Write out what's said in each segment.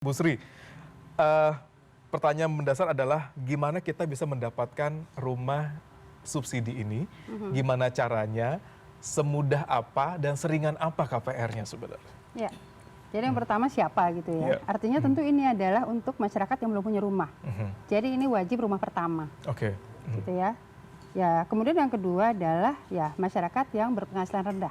Bu Sri, pertanyaan mendasar adalah gimana kita bisa mendapatkan rumah subsidi ini, gimana caranya, semudah apa dan seringan apa KPR-nya sebenarnya? Ya, jadi yang pertama siapa gitu ya. Artinya tentu ini adalah untuk masyarakat yang belum punya rumah. Jadi ini wajib rumah pertama. Oke. Gitu ya. Ya, kemudian yang kedua adalah ya masyarakat yang berpenghasilan rendah.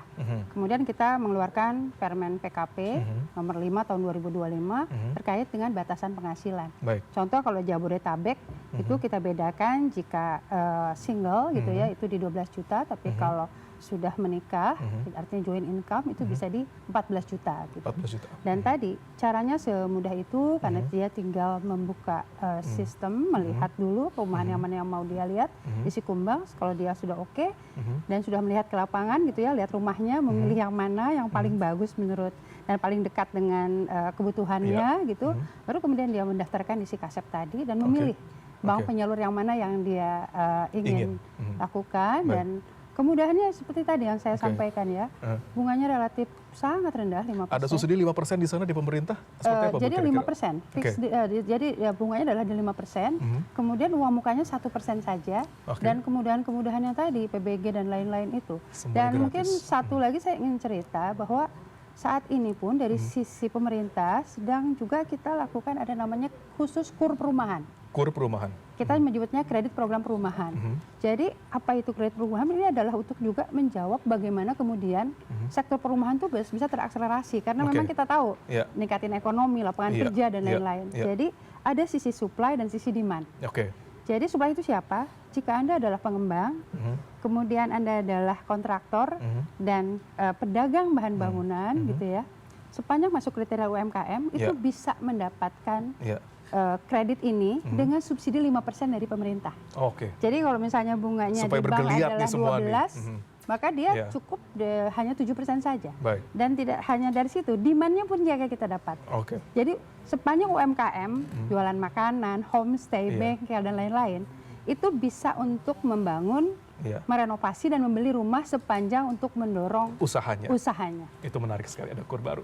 Kemudian kita mengeluarkan Permen PKP nomor 5 tahun 2025 terkait dengan batasan penghasilan. Baik. Contoh kalau Jabodetabek itu kita bedakan jika single gitu ya itu di 12 juta, tapi kalau sudah menikah, artinya joint income itu bisa di 14 juta. Gitu. 14 juta. Dan tadi caranya semudah itu karena dia tinggal membuka sistem, melihat dulu perumahan yang mana yang mau dia lihat, isi kumbang kalau dia sudah oke, dan sudah melihat ke lapangan gitu ya, lihat rumahnya, memilih yang mana yang paling bagus menurut dan paling dekat dengan kebutuhannya gitu, baru kemudian dia mendaftarkan isi KASEP tadi dan memilih bank penyalur yang mana yang dia ingin lakukan. Dan kemudahannya seperti tadi yang saya sampaikan ya, bunganya relatif sangat rendah, 5%. Ada subsidi 5% di sana di pemerintah? Seperti apa, jadi 5%, jadi ya bunganya adalah di 5%, kemudian uang mukanya 1% saja, dan kemudahan-kemudahan yang tadi, PBG dan lain-lain itu. Dan mungkin satu lagi saya ingin cerita bahwa saat ini pun dari sisi pemerintah sedang juga kita lakukan ada namanya khusus KUR perumahan. KUR perumahan. Kita menyebutnya kredit program perumahan. Jadi apa itu kredit perumahan? Ini adalah untuk juga menjawab bagaimana kemudian sektor perumahan itu bisa terakselerasi. Karena memang kita tahu ningkatin ekonomi, lapangan kerja dan lain-lain. Jadi ada sisi supply dan sisi demand. Jadi supply itu siapa? Jika Anda adalah pengembang, kemudian Anda adalah kontraktor dan pedagang bahan bangunan gitu ya, sepanjang masuk kriteria UMKM itu bisa mendapatkan kredit ini dengan subsidi 5% dari pemerintah. Jadi kalau misalnya bunganya supaya di bank adalah 12, maka dia cukup hanya 7% saja. Dan tidak hanya dari situ, demand-nya pun jaga kita dapat. Jadi sepanjang UMKM, jualan makanan, homestay, bengkel dan lain-lain, itu bisa untuk membangun, merenovasi dan membeli rumah sepanjang untuk mendorong usahanya. Itu menarik sekali, ada KUR baru.